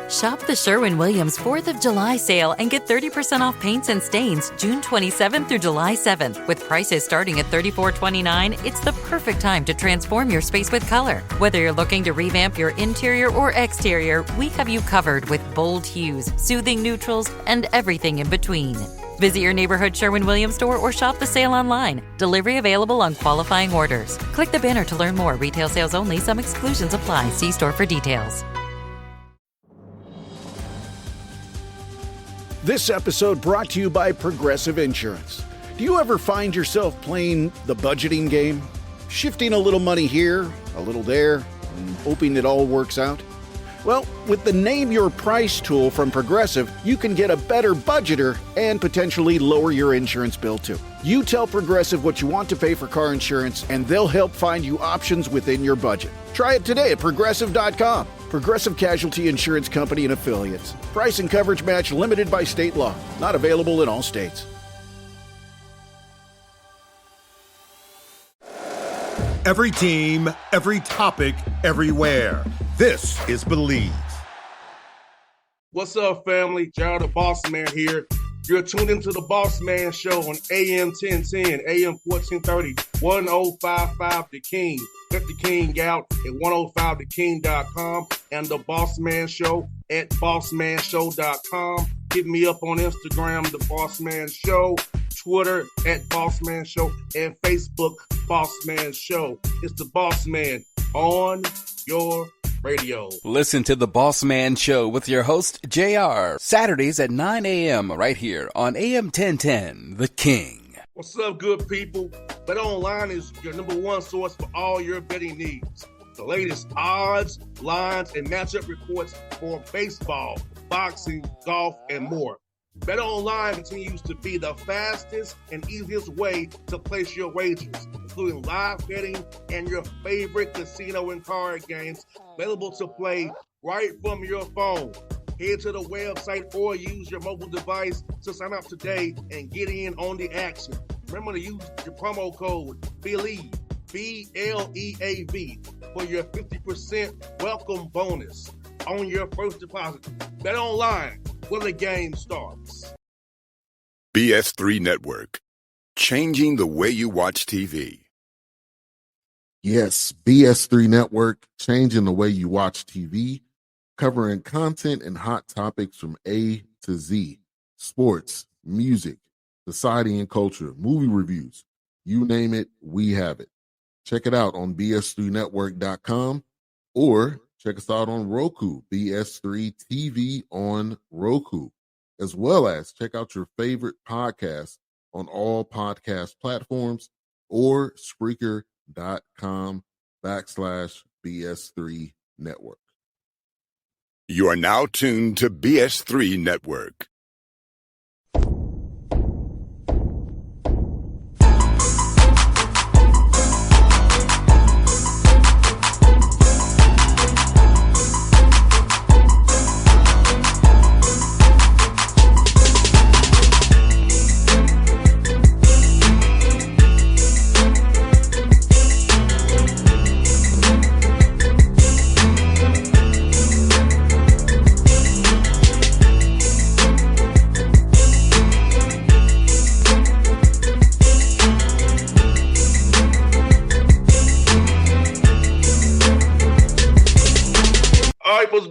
Shop the Sherwin-Williams 4th of July sale and get 30% off paints and stains June 27th through July 7th. With prices starting at $34.29, it's the perfect time to transform your space with color. Whether you're looking to revamp your interior or exterior, we have you covered with bold hues, soothing neutrals, and everything in between. Visit your neighborhood Sherwin-Williams store or shop the sale online. Delivery available on qualifying orders. Click the banner to learn more. Retail sales only. Some exclusions apply. See store for details. This episode brought to you by Progressive Insurance. Do you ever find yourself playing the budgeting game? Shifting a little money here, a little there, and hoping it all works out? Well, with the Name Your Price tool from Progressive, you can get a better budgeter and potentially lower your insurance bill too. You tell Progressive what you want to pay for car insurance, and they'll help find you options within your budget. Try it today at Progressive.com. Progressive Casualty Insurance Company and Affiliates. Price and coverage match limited by state law. Not available in all states. Every team, every topic, everywhere. This is Believe. What's up, family? Jared the Bossman here. You're tuned into the Bossman Show on AM 1010, AM 1430, 1055 The King. Check The King out at 105theking.com and the Bossman Show at bossmanshow.com. Hit me up on Instagram, The Bossman Show, Twitter at Bossman Show, and Facebook, Bossman Show. It's the Bossman on your radio. Listen to the Bossman Show with your host, JR, Saturdays at 9 a.m. right here on AM 1010, The King. What's up, good people? BetOnline is your number one source for all your betting needs. The latest odds, lines, and matchup reports for baseball, boxing, golf, and more. BetOnline continues to be the fastest and easiest way to place your wagers, including live betting and your favorite casino and card games available to play right from your phone. Head to the website or use your mobile device to sign up today and get in on the action. Remember to use your promo code BELIEVE, BLEAV, for your 50% welcome bonus on your first deposit. BetOnline, where the game starts. BS3 Network, changing the way you watch TV. Yes, BS3 Network, changing the way you watch TV, covering content and hot topics from A to Z, sports, music, society and culture, movie reviews, you name it, we have it. Check it out on bs3network.com or check us out on Roku, BS3 TV on Roku, as well as check out your favorite podcast on all podcast platforms or Spreaker.com/BS3 Network. You are now tuned to BS3 Network.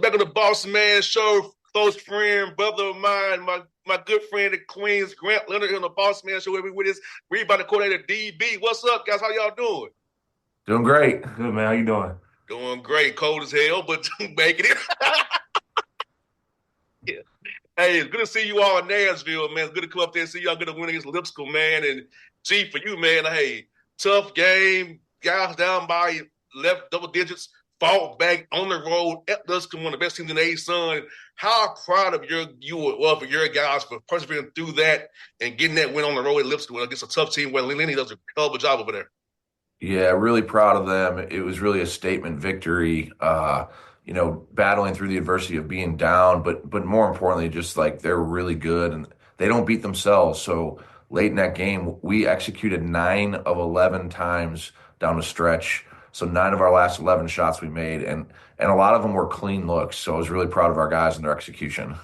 Back on the Bossman Show, close friend, brother of mine, my good friend at Queens, Grant Leonard, here on the Bossman Show. Every with us, rebound coordinator DB. What's up, guys? How y'all doing? Doing great. Good, man. How you doing? Doing great. Cold as hell, but making it. Yeah. Hey, it's good to see you all in Nashville, man. It's good to come up there and see y'all get a win against Lipscomb, man. And G, for you, man, hey, tough game. Guys down by left double digits. Fought back on the road at Lipscomb, one of the best teams in the A-Sun. How proud of you were for your guys for persevering through that and getting that win on the road at Lipscomb against a tough team where Lenny does a hell of a job over there. Yeah, really proud of them. It was really a statement victory, battling through the adversity of being down, but more importantly, just like they're really good and they don't beat themselves. So late in that game, we executed 9 of 11 times down the stretch. So 9 of our last 11 shots we made, and a lot of them were clean looks. So I was really proud of our guys and their execution.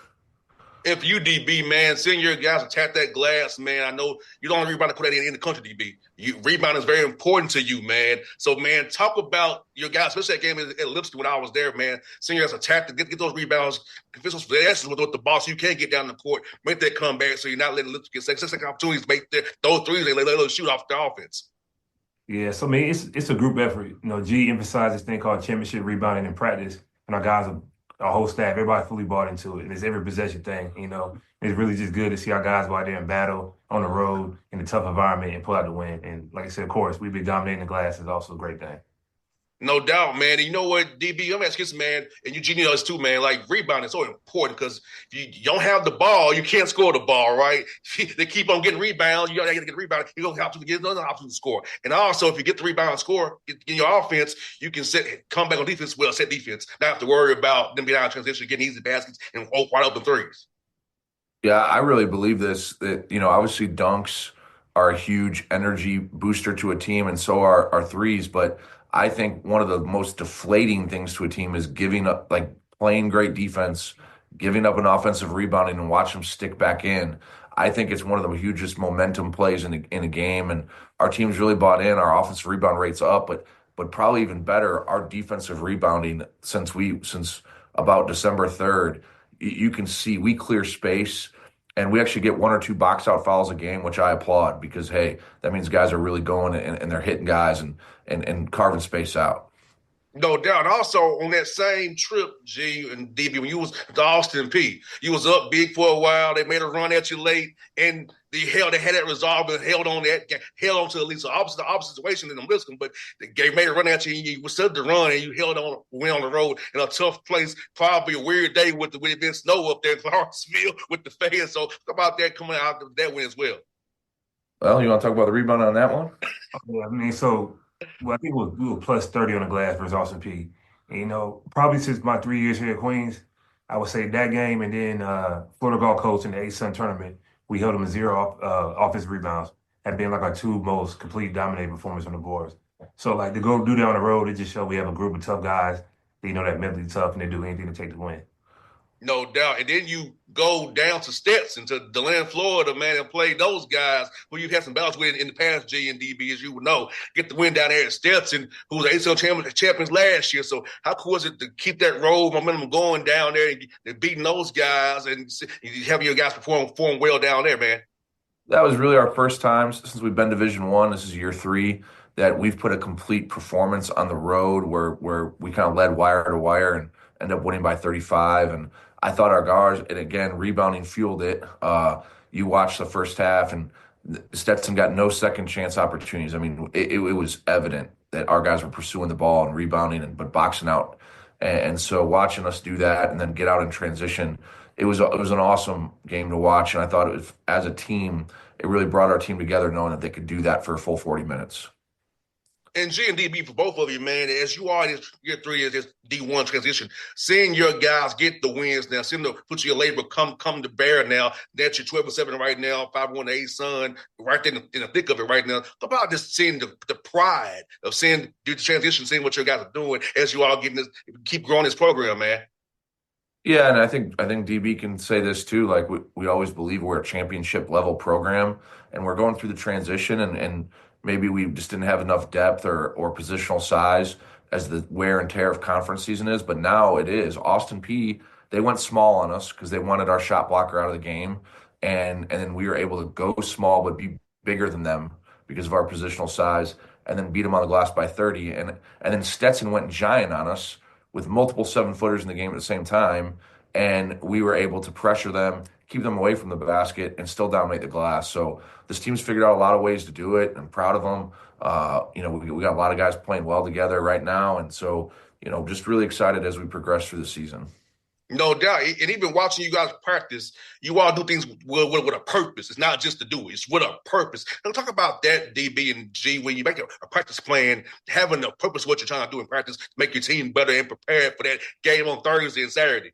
If you DB, man, seeing your guys attack that glass, man, I know you don't rebound to put that in the country, DB. Rebound is very important to you, man. So, man, talk about your guys, especially that game at Lipscomb when I was there, man. Seeing your guys attack to get those rebounds, with the boss, you can't get down the court, make that comeback, so you're not letting Lipscomb get second opportunities to make those threes, they let them shoot off the offense. Yeah, so I mean, it's a group effort. You know, G emphasized this thing called championship rebounding in practice, and our whole staff, everybody fully bought into it. And it's every possession thing. You know, it's really just good to see our guys go out there and battle on the road in a tough environment and pull out the win. And like I said, of course, we've been dominating the glass is also a great thing. No doubt, man. And you know what, DB, I'm asking this, man, and Eugene knows too, man, like rebounding is so important because if you don't have the ball, you can't score the ball, right? They keep on getting rebounds. You got to get a rebound. You don't have to get another option to score. And also, if you get the rebound and score in your offense, you can come back on defense, set defense. Not have to worry about them being out of transition, getting easy baskets and wide open threes. Yeah, I really believe this, that, obviously dunks are a huge energy booster to a team, and so are our threes. But I think one of the most deflating things to a team is giving up, like playing great defense, giving up an offensive rebounding and watch them stick back in. I think it's one of the hugest momentum plays in a game, and our team's really bought in. Our offensive rebound rate's up, but probably even better, our defensive rebounding since about December 3rd, you can see we clear space. And we actually get 1 or 2 box out fouls a game, which I applaud because, hey, that means guys are really going and they're hitting guys and carving space out. No doubt. Also, on that same trip, G and DB, when you was to Austin P, you was up big for a while. They made a run at you late, and they had that resolve and held on to at least the opposite situation in the Liscombe, but they made a run at you, and you stood the run, and you held on, went on the road in a tough place, probably a weird day with it being snow up there in Clarksville with the fans. So talk about that coming out of that win as well. Well, you want to talk about the rebound on that one? Yeah, I mean, I think we were plus 30 on the glass versus Austin P. And, probably since my 3 years here at Queens, I would say that game and then Florida Gulf Coast in the A-Sun tournament, we held them to 0 offensive rebounds. Have been like our 2 most complete dominating performers on the boards. So, like, to go do that on the road, it just showed we have a group of tough guys that mentally tough and they do anything to take the win. No doubt. And then you go down to Stetson, to DeLand, Florida, man, and play those guys who you've had some battles with in the past, G and DB, as you would know. Get the win down there at Stetson, who was the ACL champions last year. So how cool is it to keep that road momentum going down there and beating those guys and having your guys perform well down there, man? That was really our first time since we've been Division I. This is year 3 that we've put a complete performance on the road where we kind of led wire to wire and ended up winning by 35. And I thought our guards, and again, rebounding fueled it. You watched the first half, and Stetson got no second chance opportunities. I mean, it was evident that our guys were pursuing the ball and rebounding, but boxing out. And so watching us do that and then get out in transition, it was an awesome game to watch. And I thought as a team, it really brought our team together knowing that they could do that for a full 40 minutes. And G and DB for both of you, man, as you are in year 3 of this D1 transition, seeing your guys get the wins now, seeing the put your labor come to bear now, that you're 12-7 right now, 5-1 A-Sun, right there in the thick of it right now. Talk about just seeing the pride of seeing the transition, seeing what your guys are doing as you all keep growing this program, man. Yeah, and I think DB can say this too. Like we always believe we're a championship level program, and we're going through the transition, and maybe we just didn't have enough depth or positional size as the wear and tear of conference season is. But now it is. Austin P, they went small on us because they wanted our shot blocker out of the game, and then we were able to go small but be bigger than them because of our positional size, and then beat them on the glass by 30. And then Stetson went giant on us with multiple 7-footers in the game at the same time, and we were able to pressure them, keep them away from the basket, and still dominate the glass. So this team's figured out a lot of ways to do it. I'm proud of them. We got a lot of guys playing well together right now, and so just really excited as we progress through the season. No doubt. And even watching you guys practice, you all do things with a purpose. It's not just to do it. It's with a purpose. And talk about that, DB and G, when you make a practice plan, having a purpose of what you're trying to do in practice to make your team better and prepared for that game on Thursday and Saturday.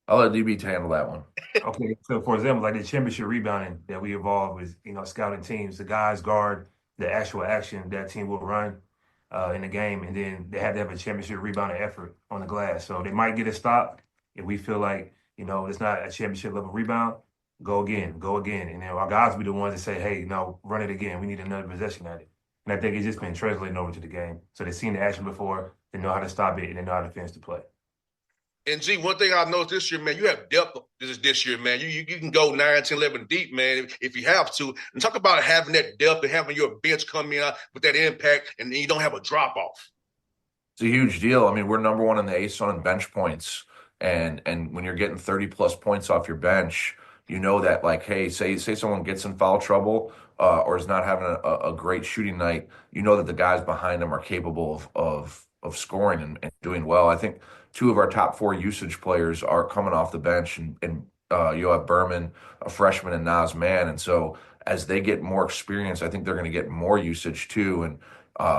I'll let DB handle that one. Okay, so for example, like the championship rebounding that we evolved with, scouting teams, the guys guard the actual action that team will run. in the game, and then they had to have a championship rebounding effort on the glass. So they might get a stop if we feel like, it's not a championship level rebound. Go again, go again. And then our guys be the ones that say, hey, no, run it again. We need another possession at it. And I think it's just been translating over to the game. So they've seen the action before, they know how to stop it, and they know how to finish the play. And G, one thing I noticed this year, man, you have depth this year, man. You can go 9, 10, 11 deep, man, if you have to. And talk about having that depth and having your bench come in with that impact, and then you don't have a drop-off. It's a huge deal. I mean, we're number one in the ASUN in bench points. And when you're getting 30-plus points off your bench, you know that, like, hey, say someone gets in foul trouble or is not having a great shooting night, you know that the guys behind them are capable of scoring and doing well. I think 2 of our top 4 usage players are coming off the bench, and you have Berman, a freshman, and Naz Mann. And so as they get more experience, I think they're going to get more usage too. And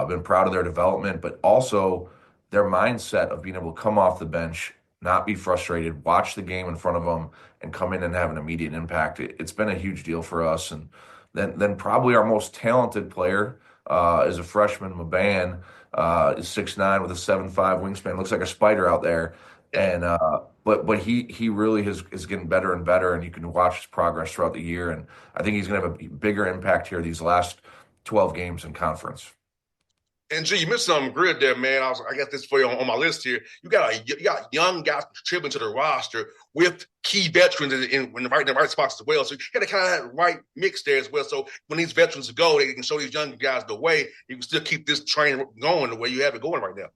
been proud of their development, but also their mindset of being able to come off the bench, not be frustrated, watch the game in front of them, and come in and have an immediate impact. It's been a huge deal for us. And then probably our most talented player is a freshman, Maban, is 6'9" with a 7'5" wingspan. Looks like a spider out there. And but he really is getting better and better, and you can watch his progress throughout the year. And I think he's going to have a bigger impact here these last 12 games in conference. And G, you missed something good there, man. I got this for you on my list here. You got young guys contributing to the roster with key veterans in the right spots as well. So you got to kind of have that right mix there as well. So when these veterans go, they can show these young guys the way. You can still keep this train going the way you have it going right now.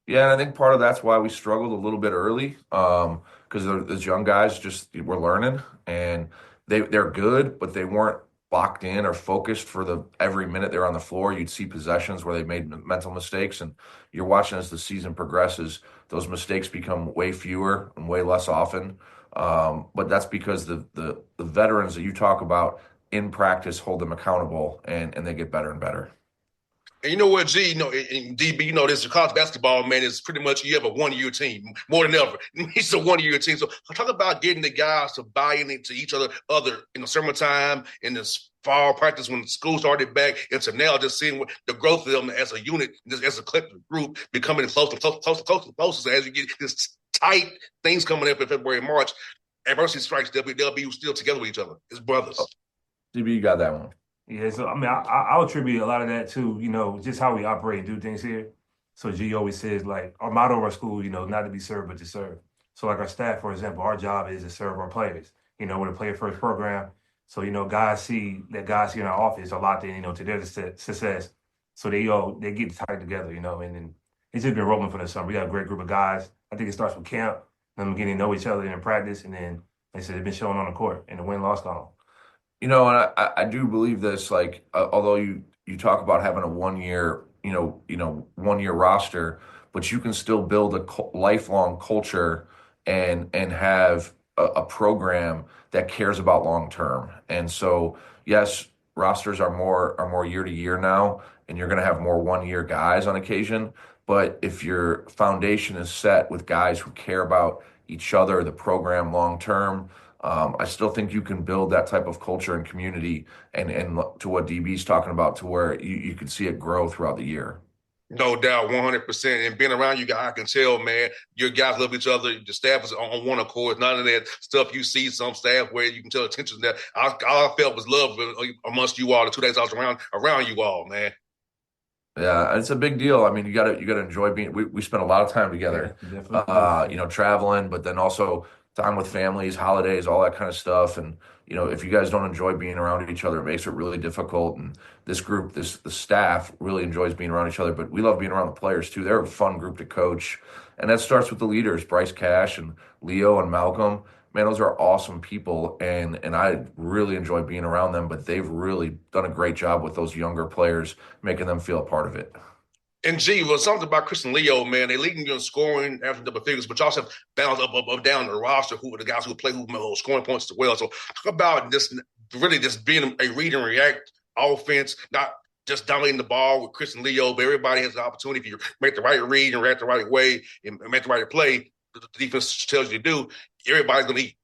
Yeah, and I think part of that's why we struggled a little bit early because those young guys just were learning, and they're good, but they weren't locked in or focused for every minute they're on the floor. You'd see possessions where they made mental mistakes, and you're watching as the season progresses, those mistakes become way fewer and way less often. But that's because the veterans that you talk about in practice hold them accountable, and they get better and better. And you know what, G, in DB, this college basketball, man, is pretty much you have a one-year team, more than ever. It's a one-year team. So talk about getting the guys to buy into each other in the summertime, in the fall practice when school started back, into now just seeing the growth of them as a unit, as a collective group, becoming closer So as you get this tight things coming up in February and March, adversity strikes, they'll be still together with each other. It's brothers. DB, you got that one. Yeah, so I mean, I'll attribute a lot of that to, just how we operate and do things here. So G always says, like, our motto of our school, not to be served, but to serve. So like our staff, for example, our job is to serve our players. We're a player-first program. So, guys see in our office are locked in, to their success. So they get tight together, and then it's just been rolling for the summer. We got a great group of guys. I think it starts from camp, them getting to know each other in practice, and then, like I said, they've been showing on the court in the win-loss column. And I do believe this, like, although you talk about having a one-year roster, but you can still build a lifelong culture and have a program that cares about long-term. And so, yes, rosters are more year to year now, and you're going to have more one-year guys on occasion. But if your foundation is set with guys who care about each other, the program long-term, I still think you can build that type of culture and community and to what DB's talking about, to where you can see it grow throughout the year. No doubt, 100%. And being around you guys, I can tell, man, your guys love each other. The staff is on one accord. None of that stuff you see some staff where you can tell attention that all I felt was love amongst you all the 2 days I was around you all, man. Yeah, it's a big deal. I mean, you gotta enjoy being. We spent a lot of time together, traveling, but then also time with families, holidays, all that kind of stuff. And, if you guys don't enjoy being around each other, it makes it really difficult. And this group, the staff really enjoys being around each other, but we love being around the players too. They're a fun group to coach. And that starts with the leaders, Bryce Cash and Leo and Malcolm. Man, those are awesome people. And I really enjoy being around them, but they've really done a great job with those younger players, making them feel a part of it. And G, was something about Chris and Leo, man. They leading you in scoring after double figures, but you also have balance up down the roster, who are the guys who play, who scoring points as well. So talk about this really just being a read and react offense, not just dominating the ball with Chris and Leo, but everybody has the opportunity. If you make the right read and react the right way and make the right play, the defense tells you to do, everybody's going to eat.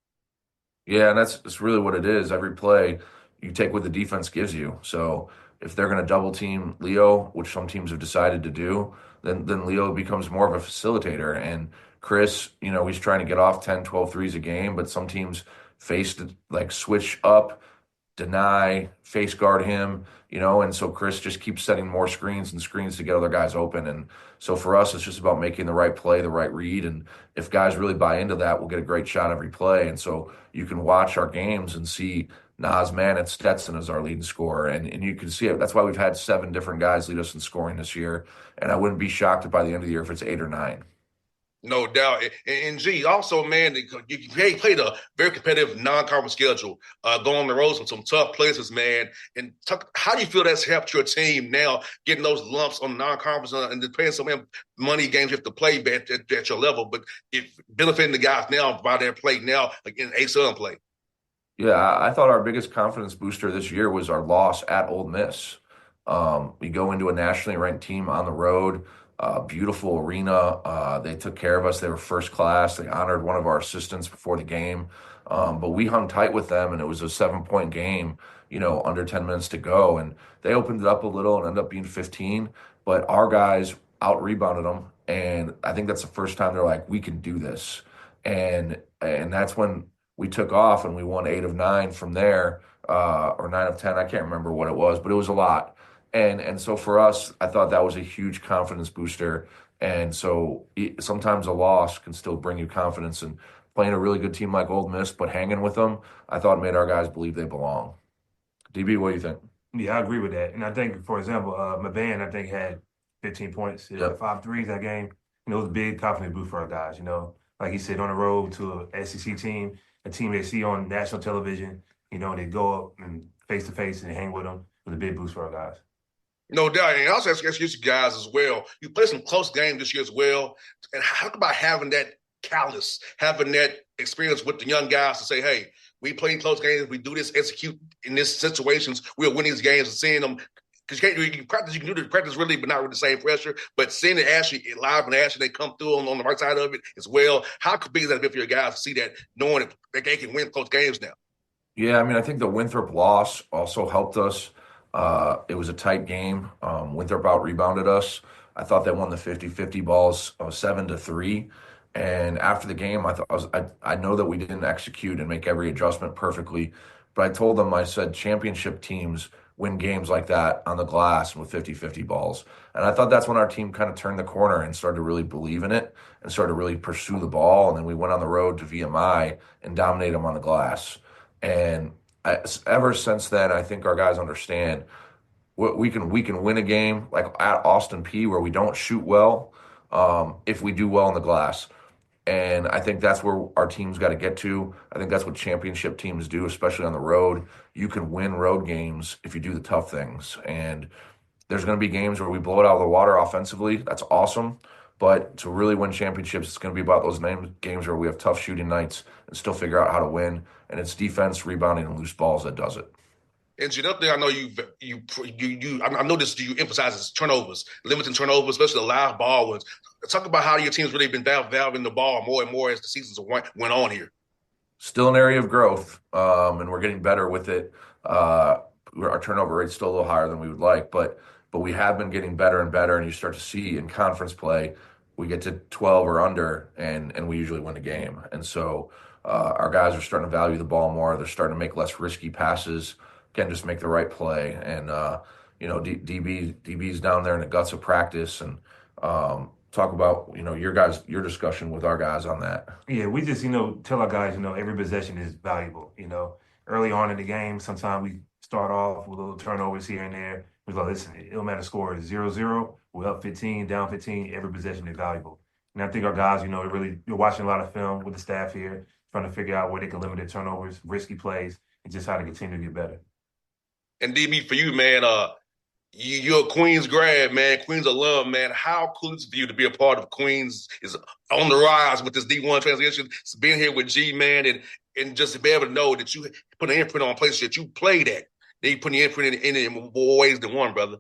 Yeah, and that's really what it is. Every play, you take what the defense gives you. So if they're going to double team Leo, which some teams have decided to do, then Leo becomes more of a facilitator. And Chris, he's trying to get off 10, 12 threes a game, but some teams face like switch up, deny, face guard him, and so Chris just keeps setting more screens and screens to get other guys open. And so for us, it's just about making the right play, the right read. And if guys really buy into that, we'll get a great shot every play. And so you can watch our games and see Nas Man and Stetson as our leading scorer. And you can see it. That's why we've had 7 different guys lead us in scoring this year. And I wouldn't be shocked if by the end of the year if it's 8 or 9. No doubt. And G, also, man, you played a very competitive non-conference schedule, going on the road with some tough places, man. And how do you feel that's helped your team now, getting those lumps on non-conference and playing some money games you have to play at your level, but benefiting the guys now by their play now, like in A-Sun play? Yeah, I thought our biggest confidence booster this year was our loss at Ole Miss. We go into a nationally ranked team on the road. Beautiful arena. They took care of us. They were first class. They honored one of our assistants before the game. But we hung tight with them, and it was a 7-point game, under 10 minutes to go. And they opened it up a little and ended up being 15. But our guys out-rebounded them. And I think that's the first time they're like, we can do this. And that's when we took off, and we won 8 of 9 from there, or 9 of 10. I can't remember what it was, but it was a lot. And so for us, I thought that was a huge confidence booster. And so sometimes a loss can still bring you confidence. And playing a really good team like Ole Miss, but hanging with them, I thought made our guys believe they belong. DB, what do you think? Yeah, I agree with that. And I think, for example, Maban, I think, had 15 points, 5 threes that game. It was a big confidence boost for our guys, Like he said, on the road to an SEC team, a team they see on national television, they go up and face-to-face and hang with them. It was a big boost for our guys. No doubt. And also ask you guys as well. You played some close games this year as well. And how about having that callous, having that experience with the young guys to say, hey, we play close games, we do this, execute in these situations, we'll win these games, and seeing them, because you can practice, you can do the practice really, but not with the same pressure. But seeing it actually live and actually they come through on the right side of it as well. How could big is that for your guys to see that, knowing that they can win close games now? Yeah, I mean, I think the Winthrop loss also helped us. It was a tight game. Winthrop out-rebounded us. I thought they won the 50-50 balls 7-3. And after the game, I know that we didn't execute and make every adjustment perfectly. But I told them, I said, championship teams win games like that on the glass with 50-50 balls. And I thought that's when our team kind of turned the corner and started to really believe in it and started to really pursue the ball. And then we went on the road to VMI and dominated them on the glass. And ever since then, I think our guys understand we can win a game like at Austin Peay where we don't shoot well if we do well in the glass. And I think that's where our team's got to get to. I think that's what championship teams do, especially on the road. You can win road games if you do the tough things. And there's going to be games where we blow it out of the water offensively. That's awesome. But to really win championships, it's going to be about those games where we have tough shooting nights and still figure out how to win. And it's defense, rebounding, and loose balls that does it. And another thing I know I noticed you emphasize is turnovers, limiting turnovers, especially the live ball ones. Talk about how your team's really been valving the ball more and more as the seasons went on here. Still an area of growth, and we're getting better with it. Our turnover rate's still a little higher than we would like, but we have been getting better and better, and you start to see in conference play, we get to 12 or under, and we usually win a game. And so our guys are starting to value the ball more. They're starting to make less risky passes, can just make the right play. And, DB's down there in the guts of practice, and talk about, your discussion with our guys on that. Yeah, we just, tell our guys, every possession is valuable. Early on in the game, sometimes we start off with little turnovers here and there. We're like, listen, it don't matter score is 0-0. We're up 15, down 15. Every possession is valuable. And I think our guys, you're watching a lot of film with the staff here, trying to figure out where they can limit their turnovers, risky plays, and just how to continue to get better. And DB, for you, man, you're a Queens grad, man, Queens alum, man. How cool is it for you to be a part of Queens is on the rise with this D1 transition, being here with G, man, and just to be able to know that you put an imprint on places that you played at. They put the imprint in it in more ways than one, brother.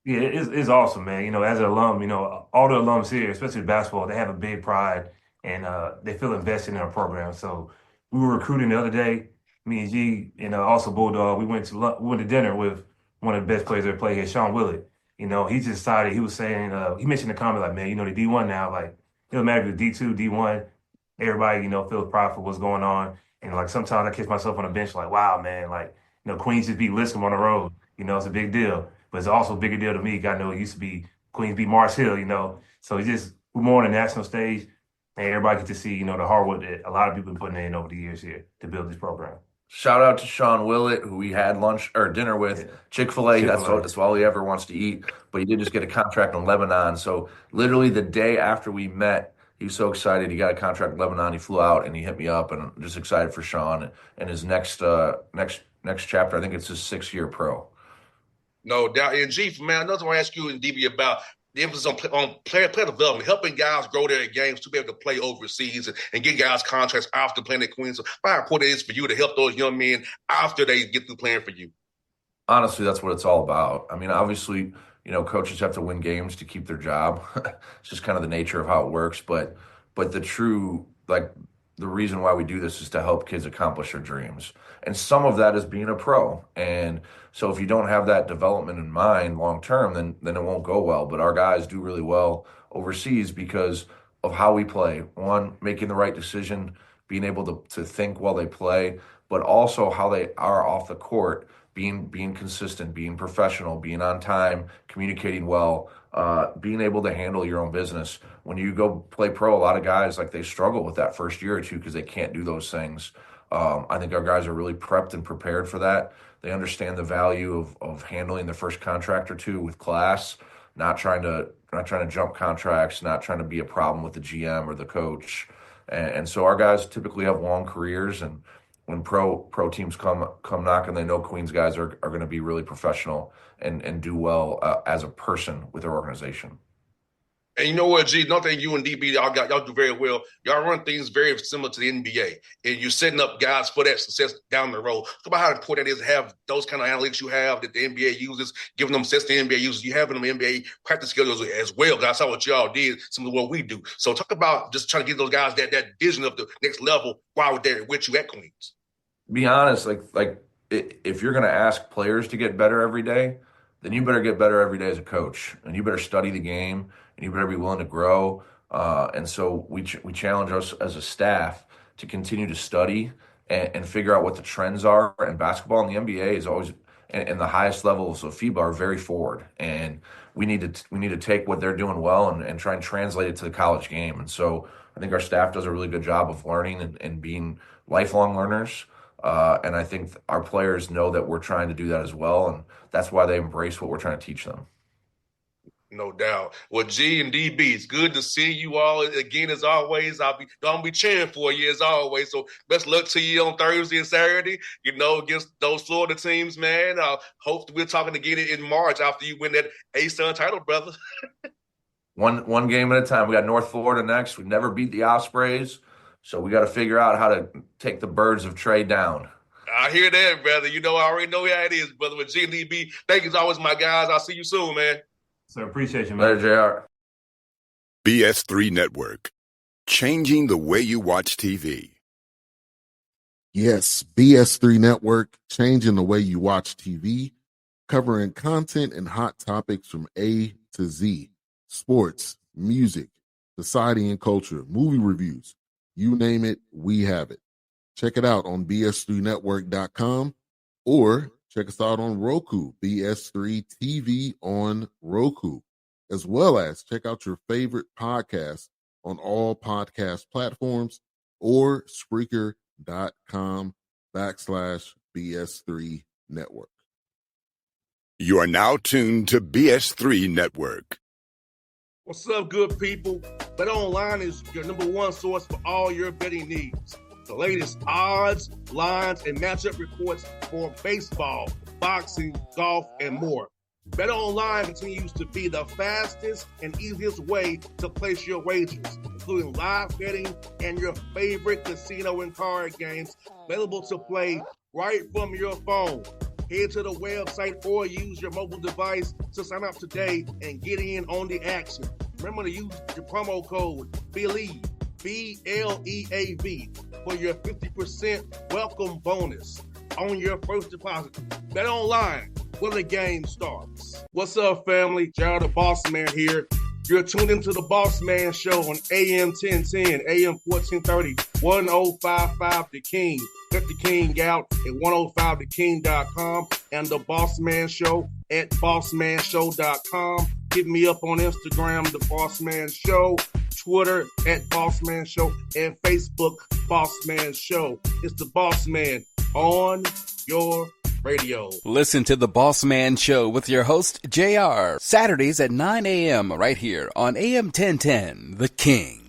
Yeah, it's awesome, man. As an alum, all the alums here, especially basketball, they have a big pride and they feel invested in our program. So we were recruiting the other day, me and G, and also Bulldog. We went to dinner with one of the best players ever played here, Sean Willett. You know, he just decided, he was saying, he mentioned in the comment, like, man, you know, the D1 now, like, it doesn't matter if it's D2, D1, everybody, you know, feels proud for what's going on. And, like, sometimes I catch myself on the bench like, wow, man, like, you know, Queens just beat Lipscomb on the road. You know, it's a big deal. But it's also a bigger deal to me. I know it used to be Queens beat Mars Hill, you know. So it's just, we're more on the national stage. And everybody gets to see, you know, the hard work that a lot of people have been putting in over the years here to build this program. Shout out to Sean Willett, who we had lunch or dinner with. Yeah. Chick-fil-A, that's all he ever wants to eat. But he did just get a contract in Lebanon. So literally the day after we met, he was so excited. He got a contract in Lebanon. He flew out and he hit me up, and I'm just excited for Sean and his next chapter. I think it's his 6-year pro. No doubt. And G, man, another one I ask you and DB about the emphasis on player development, helping guys grow their games to be able to play overseas and get guys contracts after playing at Queens. So how important it is for you to help those young men after they get through playing for you? Honestly, that's what it's all about. I mean, obviously, you know, coaches have to win games to keep their job. It's just kind of the nature of how it works. But the true, like, the reason why we do this is to help kids accomplish their dreams. And some of that is being a pro. And so if you don't have that development in mind long term, then it won't go well. But our guys do really well overseas because of how we play. One, making the right decision, being able to think while they play, but also how they are off the court, being consistent, being professional, being on time, communicating well, being able to handle your own business. When you go play pro, a lot of guys, like, they struggle with that first year or two because they can't do those things. I think our guys are really prepped and prepared for that. They understand the value of handling the first contract or two with class, not trying to jump contracts, not trying to be a problem with the GM or the coach. And so our guys typically have long careers, and when pro teams come knocking, they know Queens guys are going to be really professional and do well as a person with their organization. And you know what, G, another thing you and DB, y'all do very well. Y'all run things very similar to the NBA. And you're setting up guys for that success down the road. Talk about how important it is to have those kind of analytics you have that the NBA uses, giving them sets the NBA uses. You having them NBA practice schedules as well. That's how what y'all did, some of what we do. So talk about just trying to give those guys that vision of the next level while they're with you at Queens. Be honest, like if you're going to ask players to get better every day, then you better get better every day as a coach, and you better study the game, and you better be willing to grow. And so we challenge us as a staff to continue to study and figure out what the trends are. And basketball in the NBA is always, and the highest levels of FIBA are very forward. And we need to take what they're doing well and try and translate it to the college game. And so I think our staff does a really good job of learning and being lifelong learners. And I think our players know that we're trying to do that as well, and that's why they embrace what we're trying to teach them. No doubt. Well, G and DB, it's good to see you all again as always. I'll be cheering for you as always. So best luck to you on Thursday and Saturday, you know, against those Florida teams, man. Hope we're talking again in March after you win that A-Sun title, brother. One game at a time. We got North Florida next. We've never beat the Ospreys. So we got to figure out how to take the Birds of Trey down. I hear that, brother. You know, I already know how it is, brother. But G and DB, thank you as always, my guys. I'll see you soon, man. So appreciate you, man. Later, JR. BS3 Network. Changing the way you watch TV. Yes, BS3 Network, changing the way you watch TV, covering content and hot topics from A to Z. Sports, music, society and culture, movie reviews. You name it, we have it. Check it out on bs3network.com or check us out on Roku, BS3 TV on Roku, as well as check out your favorite podcast on all podcast platforms or Spreaker.com/BS3 Network. You are now tuned to BS3 Network. What's up, good people? Bet Online is your number one source for all your betting needs. The latest odds, lines, and matchup reports for baseball, boxing, golf, and more. Bet Online continues to be the fastest and easiest way to place your wagers, including live betting and your favorite casino and card games available to play right from your phone. Head to the website or use your mobile device to sign up today and get in on the action. Remember to use your promo code BELIEVE, BLEAV, for your 50% welcome bonus on your first deposit. Bet Online, when the game starts. What's up, family? Jared the Bossman here. You're tuned into the Bossman Show on AM 1010, AM 1430, 1055 The King. Check The King out at 105theking.com and the Bossman Show at bossmanshow.com. Hit me up on Instagram, The Bossman Show, Twitter at Bossman Show, and Facebook, Bossman Show. It's the Bossman on your radio. Listen to The Bossman Show with your host, JR, Saturdays at 9 a.m. right here on AM 1010, The King.